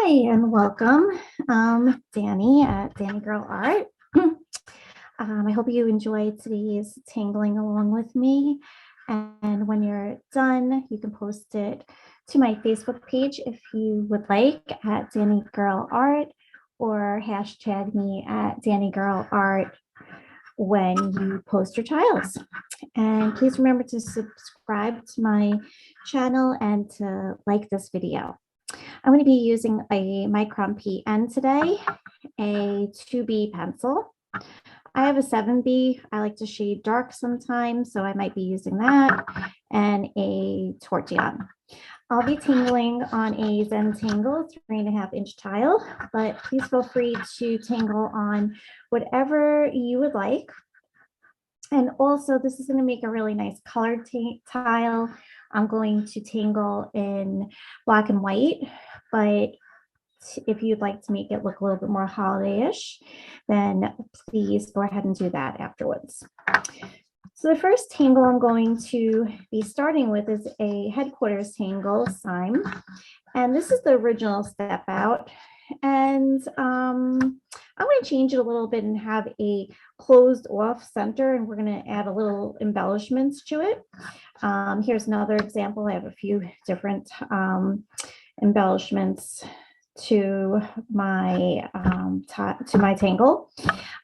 Hi and welcome, Danny at Danigirlart. I hope you enjoyed today's tangling along with me. And when you're done, you can post it to my Facebook page if you would like at Danigirlart, or hashtag me at Danigirlart when you post your tiles. And please remember to subscribe to my channel and to like this video. I'm going to be using a Micron PN today, a 2B pencil. I have a 7B. I like to shade dark sometimes, so I might be using that, and a tortillon. I'll be tangling on a Zentangle 3.5-inch tile, but please feel free to tangle on whatever you would like. And also, this is going to make a really nice colored tile. I'm going to tangle in black and white, but if you'd like to make it look a little bit more holiday-ish, then please go ahead and do that afterwards. So the first tangle I'm going to be starting with is a headquarters tangle, Cyme. And this is the original step out. And I'm going to change it a little bit and have a closed off center, and we're going to add a little embellishments to it. Here's another example. I have a few different embellishments to my tangle,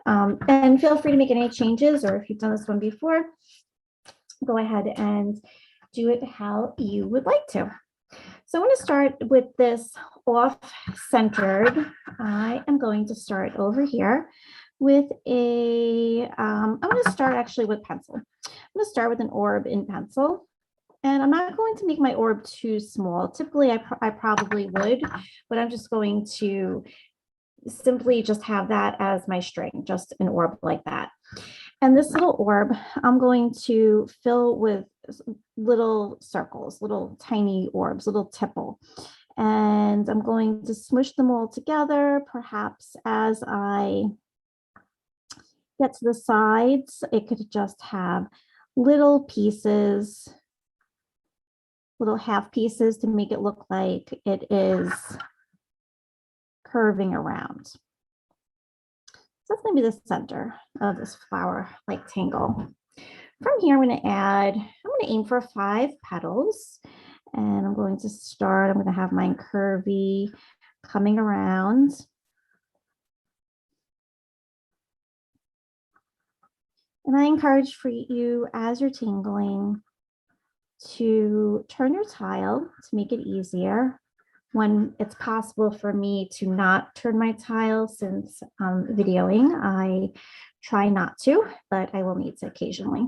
and feel free to make any changes, or if you've done this one before, go ahead and do it how you would like to. So I'm going to start with this off-centered. I am going to start over here with I'm going to start actually with pencil. I'm going to start with an orb in pencil. And I'm not going to make my orb too small. Typically, I probably would, but I'm just going to simply just have that as my string, just an orb like that. And this little orb, I'm going to fill with little circles, little tiny orbs, little tipple. And I'm going to smush them all together. Perhaps as I get to the sides, it could just have little pieces, little half pieces to make it look like it is curving around. So that's going to be the center of this flower-like tangle. From here, I'm going to aim for 5 petals, and I'm going to start, I'm going to have mine curvy coming around. And I encourage for you, as you're tangling, to turn your tile to make it easier. When it's possible for me to not turn my tile, since I'm videoing, I try not to, but I will need to occasionally.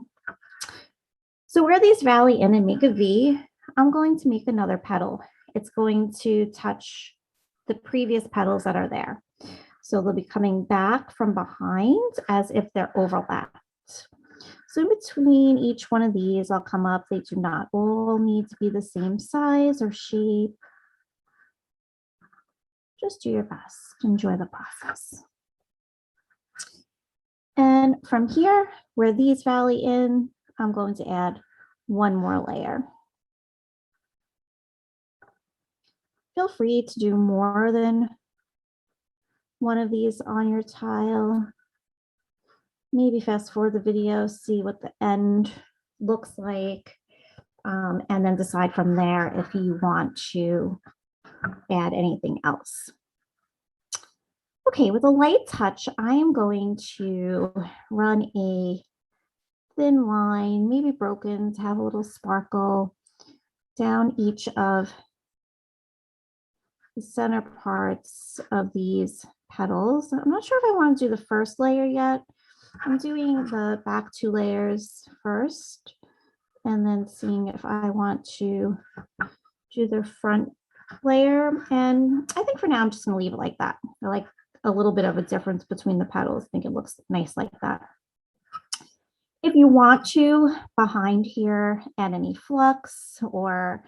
So where these rally in and make a V, I'm going to make another petal. It's going to touch the previous petals that are there. So they'll be coming back from behind as if they're overlapped. So in between each one of these, I'll come up. They do not all need to be the same size or shape. Just do your best. Enjoy the process. And from here, where these rally in, I'm going to add one more layer. Feel free to do more than one of these on your tile. Maybe fast forward the video, see what the end looks like, and then decide from there if you want to add anything else. Okay, with a light touch, I am going to run a thin line, maybe broken, to have a little sparkle down each of the center parts of these petals. I'm not sure if I want to do the first layer yet. I'm doing the back 2 layers first, and then seeing if I want to do the front layer. And I think for now, I'm just going to leave it like that. I like a little bit of a difference between the petals. I think it looks nice like that. If you want to, behind here, add any flux or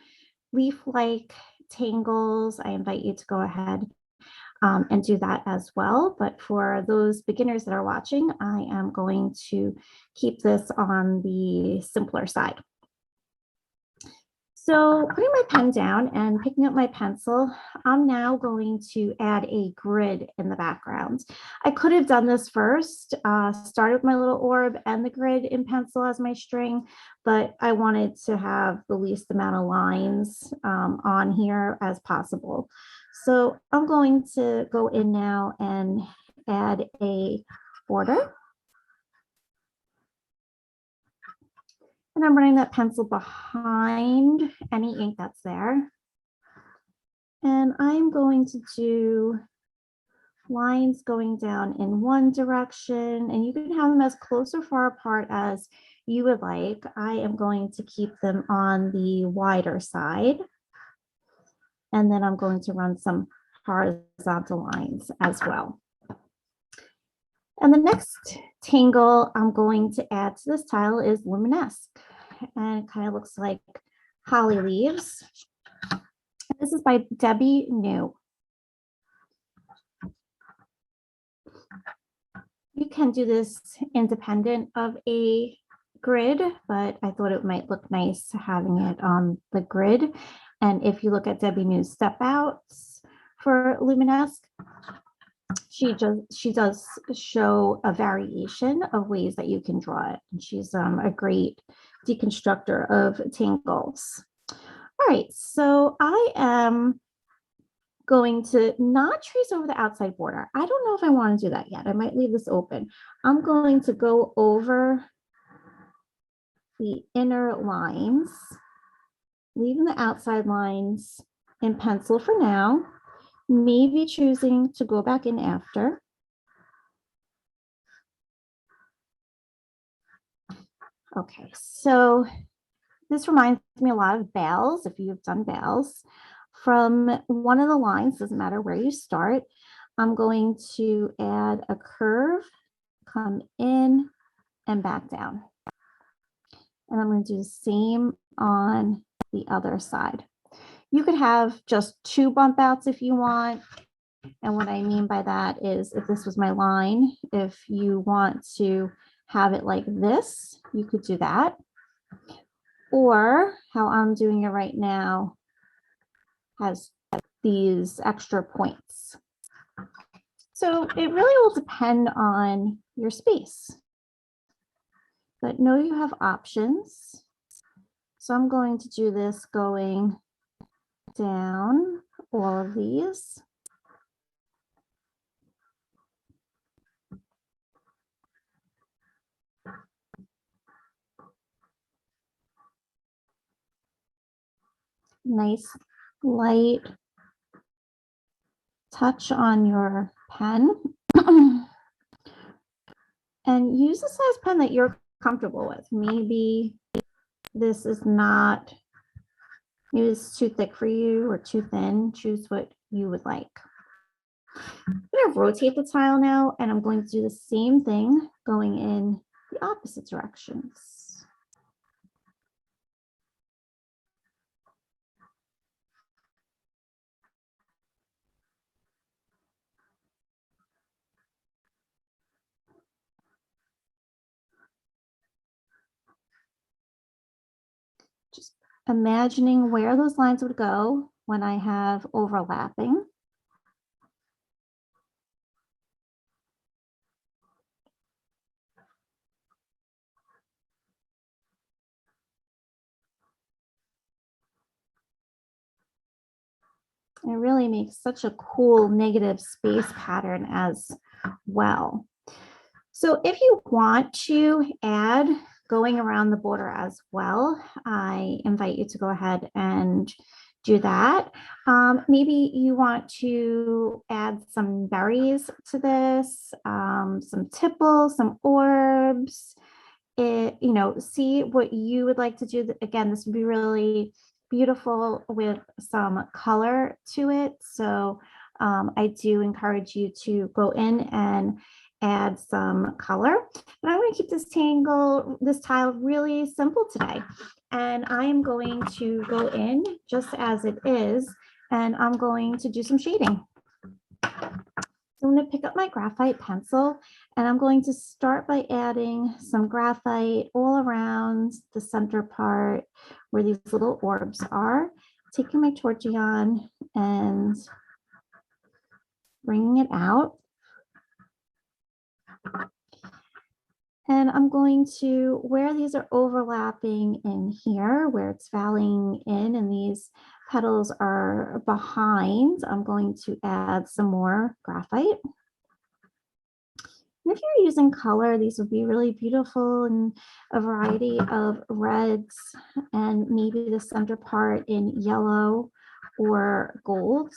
leaf-like tangles, I invite you to go ahead and do that as well. But for those beginners that are watching, I am going to keep this on the simpler side. So putting my pen down and picking up my pencil, I'm now going to add a grid in the background. I could have done this first, started with my little orb and the grid in pencil as my string, but I wanted to have the least amount of lines on here as possible. So I'm going to go in now and add a border. And I'm running that pencil behind any ink that's there. And I'm going to do lines going down in one direction, and you can have them as close or far apart as you would like. I am going to keep them on the wider side. And then I'm going to run some horizontal lines as well. And the next tangle I'm going to add to this tile is Luminesque. And it kind of looks like holly leaves. This is by Debbie New. You can do this independent of a grid, but I thought it might look nice having it on the grid. And if you look at Debbie New's step outs for Luminesque, she does show a variation of ways that you can draw it. And she's a great deconstructor of tangles. All right, so I am going to not trace over the outside border. I don't know if I want to do that yet. I might leave this open. I'm going to go over the inner lines, leaving the outside lines in pencil for now, maybe choosing to go back in after. Okay, so this reminds me a lot of bells, if you've done bells. From one of the lines, doesn't matter where you start, I'm going to add a curve, come in and back down. And I'm going to do the same on the other side. You could have just 2 bump outs if you want. And what I mean by that is if this was my line, if you want to have it like this, you could do that. Or how I'm doing it right now has these extra points. So it really will depend on your space. But know you have options. So I'm going to do this going down all of these. Nice light touch on your pen. And use a size pen that you're comfortable with. Maybe this is not, maybe it's too thick for you or too thin. Choose what you would like. I'm going to rotate the tile now, and I'm going to do the same thing going in the opposite directions. Just imagining where those lines would go when I have overlapping. It really makes such a cool negative space pattern as well. So if you want to add going around the border as well, I invite you to go ahead and do that. Maybe you want to add some berries to this, some tipples, some orbs. See what you would like to do. Again, this would be really beautiful with some color to it. So I do encourage you to go in and add some color. But I'm going to keep this tile really simple today. And I'm going to go in just as it is, and I'm going to do some shading. So I'm going to pick up my graphite pencil and I'm going to start by adding some graphite all around the center part where these little orbs are, taking my tortillon and bringing it out. And I'm going to, where these are overlapping in here, where it's valleying in and these petals are behind, I'm going to add some more graphite. And if you're using color, these would be really beautiful in a variety of reds and maybe the center part in yellow or gold.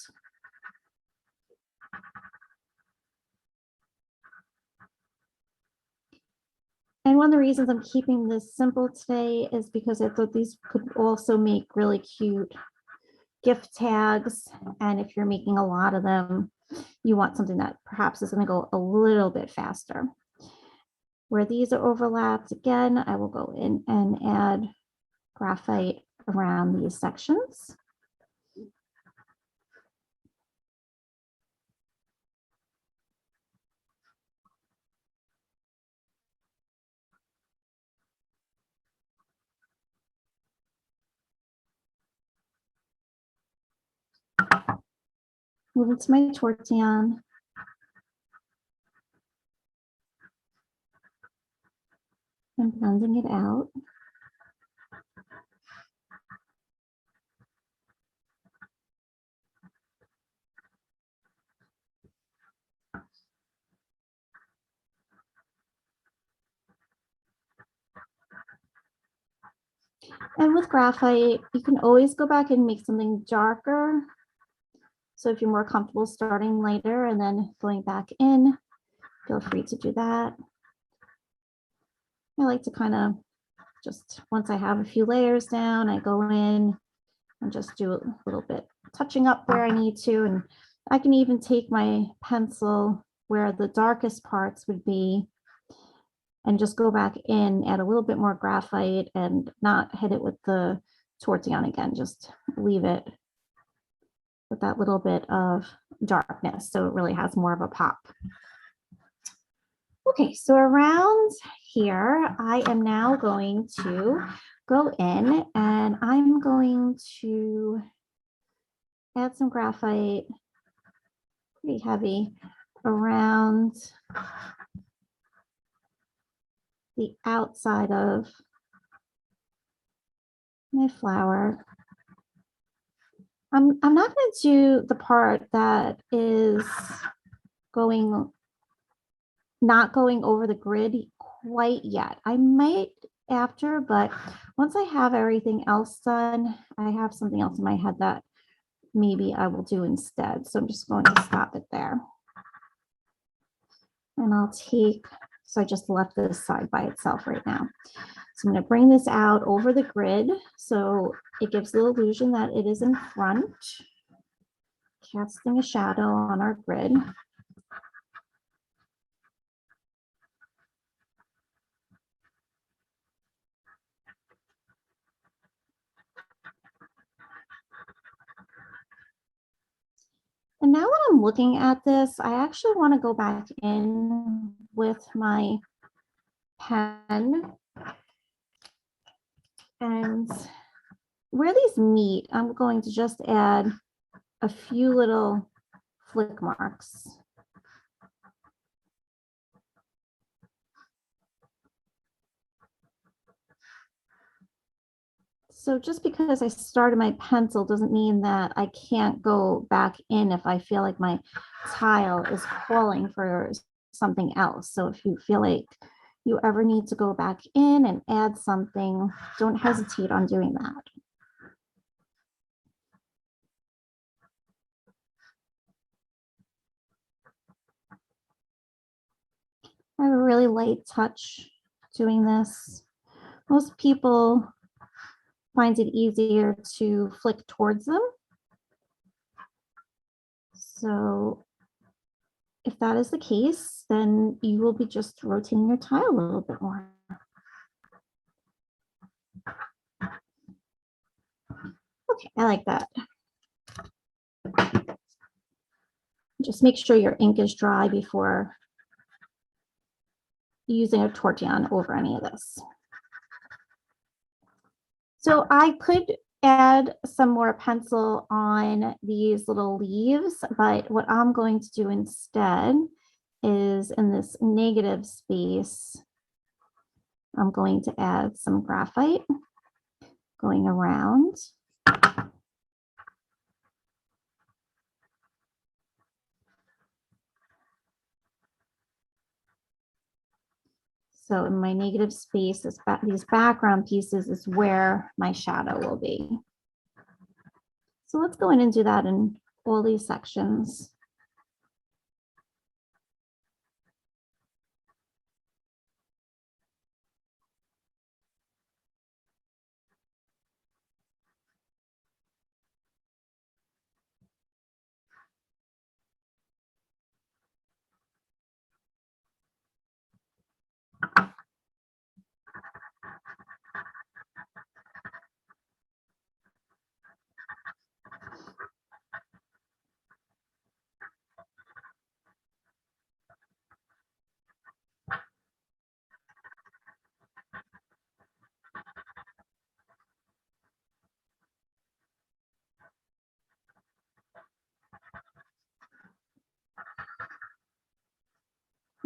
And one of the reasons I'm keeping this simple today is because I thought these could also make really cute gift tags. And if you're making a lot of them, you want something that perhaps is going to go a little bit faster. Where these are overlapped, again, I will go in and add graphite around these sections. Move into my tortillon. And blending it out. And with graphite, you can always go back and make something darker. So if you're more comfortable starting lighter and then going back in, feel free to do that. I like to kind of just, once I have a few layers down, I go in and just do a little bit touching up where I need to. And I can even take my pencil where the darkest parts would be and just go back in, add a little bit more graphite and not hit it with the tortillon again, just leave it with that little bit of darkness. So it really has more of a pop. Okay, so around here, I am now going to go in and I'm going to add some graphite, pretty heavy, around the outside of my flower. I'm not going to do the part that is not going over the grid quite yet. I might after, but once I have everything else done, I have something else in my head that maybe I will do instead. So I'm just going to stop it there. And I'll take, so I just left this side by itself right now. So I'm going to bring this out over the grid so it gives the illusion that it is in front, casting a shadow on our grid. And now that I'm looking at this, I actually want to go back in with my pen. And where these meet, I'm going to just add a few little flick marks. So just because I started my pencil doesn't mean that I can't go back in if I feel like my tile is calling for something else. So if you feel like you ever need to go back in and add something, don't hesitate on doing that. I have a really light touch doing this. Most people find it easier to flick towards them. So if that is the case, then you will be just rotating your tile a little bit more. Okay, I like that. Just make sure your ink is dry before using a tortillon over any of this. So I could add some more pencil on these little leaves, but what I'm going to do instead is in this negative space, I'm going to add some graphite going around. So in my negative space, these background pieces is where my shadow will be. So let's go in and do that in all these sections.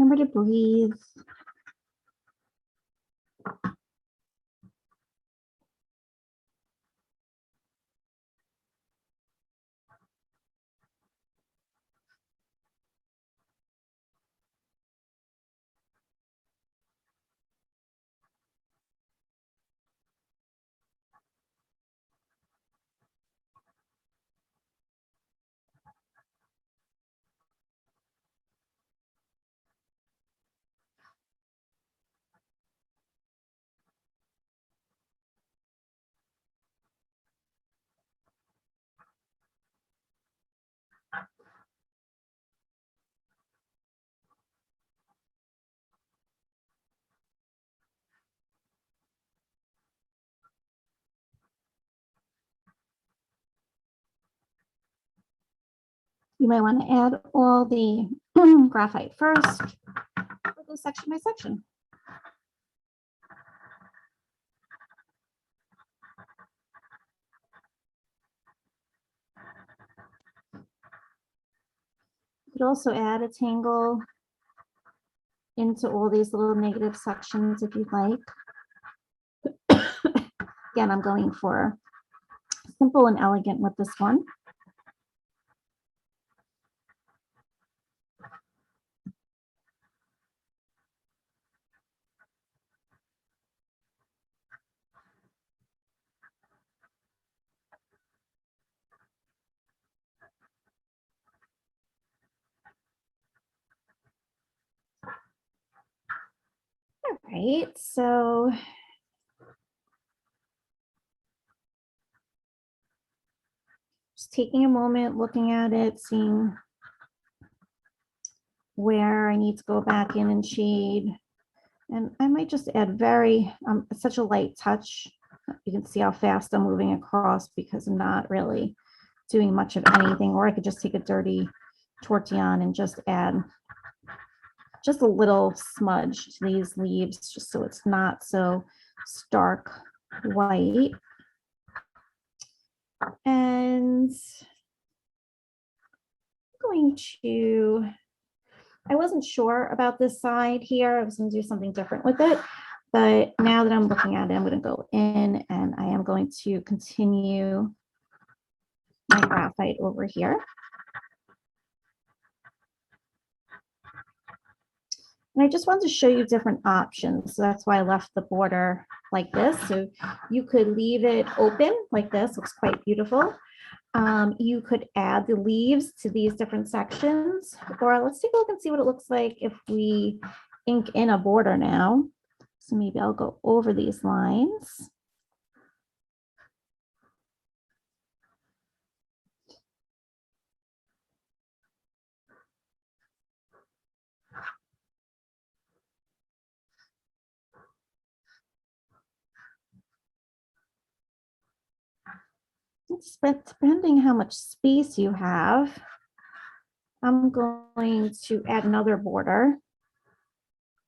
Remember to breathe. You might want to add all the graphite first. We'll go section by section. You could also add a tangle into all these little negative sections if you'd like. Again, I'm going for simple and elegant with this one. All right, so just taking a moment, looking at it, seeing where I need to go back in and shade. And I might just add such a light touch. You can see how fast I'm moving across because I'm not really doing much of anything. Or I could just take a dirty tortillon and just add just a little smudge to these leaves, just so it's not so stark white. And I'm going to, I wasn't sure about this side here. I was going to do something different with it. But now that I'm looking at it, I'm going to go in and I am going to continue my graphite over here. And I just wanted to show you different options. So that's why I left the border like this. So you could leave it open like this, looks quite beautiful. You could add the leaves to these different sections, or let's take a look and see what it looks like if we ink in a border now. So maybe I'll go over these lines. It's depending how much space you have. I'm going to add another border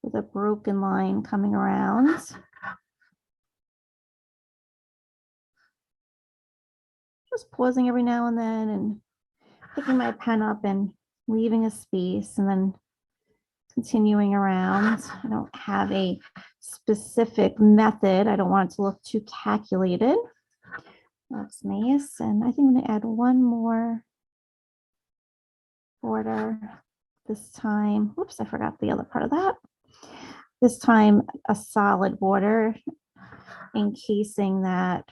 with a broken line coming around. Just pausing every now and then and picking my pen up and leaving a space and then continuing around. I don't have a specific method. I don't want it to look too calculated. That's nice. And I think I'm going to add one more border this time. Whoops, I forgot the other part of that. This time a solid border encasing that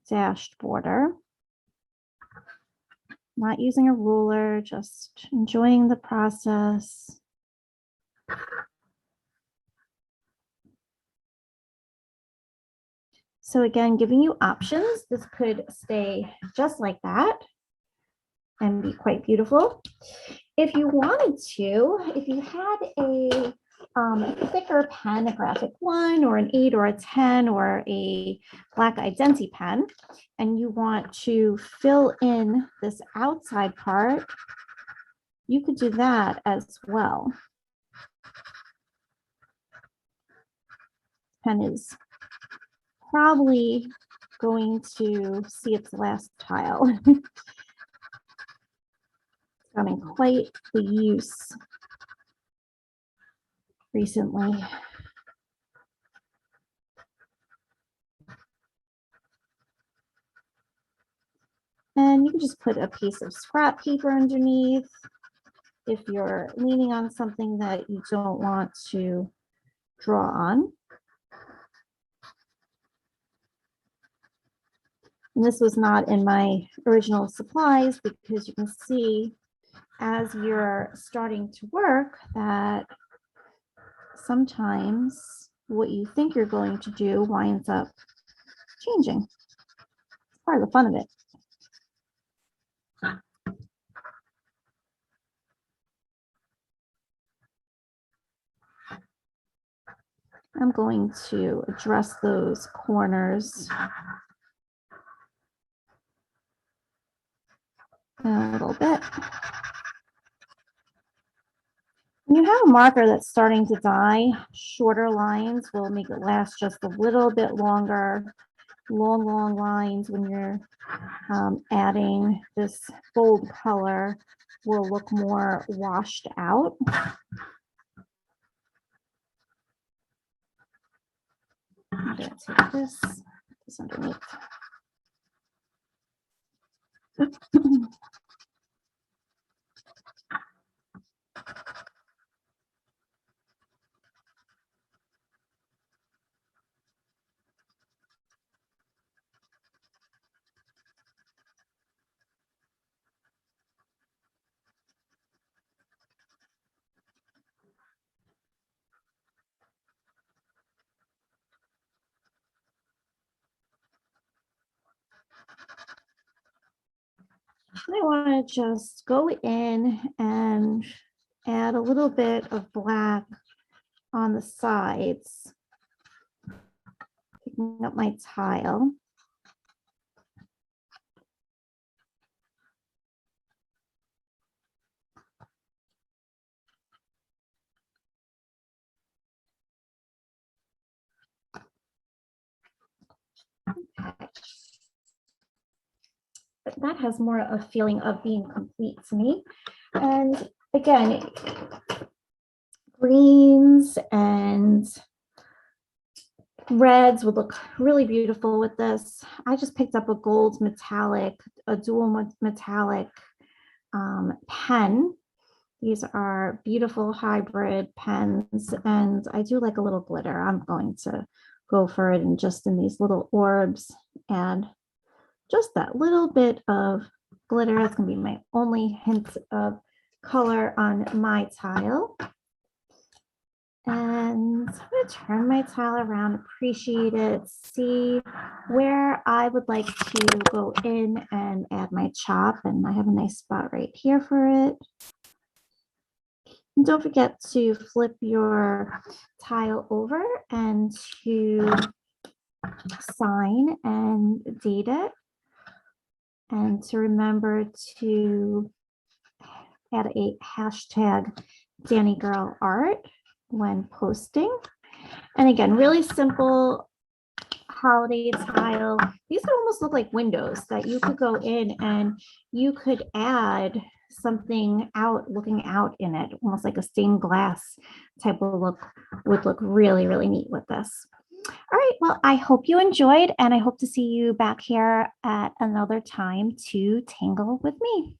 dashed border. Not using a ruler, just enjoying the process. So again, giving you options. This could stay just like that and be quite beautiful. If you wanted to, if you had a thicker pen, a graphic 1 or an 8 or a 10 or a black Identi pen, and you want to fill in this outside part, you could do that as well. Pen is probably going to see its last tile. It's gotten quite the use recently. And you can just put a piece of scrap paper underneath if you're leaning on something that you don't want to draw on. And this was not in my original supplies because you can see as you're starting to work that sometimes what you think you're going to do winds up changing. It's part of the fun of it. I'm going to address those corners a little bit. When you have a marker that's starting to die, shorter lines will make it last just a little bit longer. Long lines when you're adding this bold color will look more washed out. I'm going to take this underneath. I want to just go in and add a little bit of black on the sides, picking up my tile. Okay. But that has more a feeling of being complete to me. And again, greens and reds would look really beautiful with this. I just picked up a gold metallic, a dual metallic pen. These are beautiful hybrid pens, and I do like a little glitter. I'm going to go for it and just in these little orbs and just that little bit of glitter. That's going to be my only hint of color on my tile. And I'm going to turn my tile around, appreciate it, see where I would like to go in and add my chop. And I have a nice spot right here for it. And don't forget to flip your tile over and to sign and date it. and to remember to add a hashtag Danigirlart when posting. And again, really simple holiday tile. These would almost look like windows that you could go in and you could add something out, looking out in it, almost like a stained glass type of look would look really, really neat with this. All right, well, I hope you enjoyed, and I hope to see you back here at another time to tangle with me.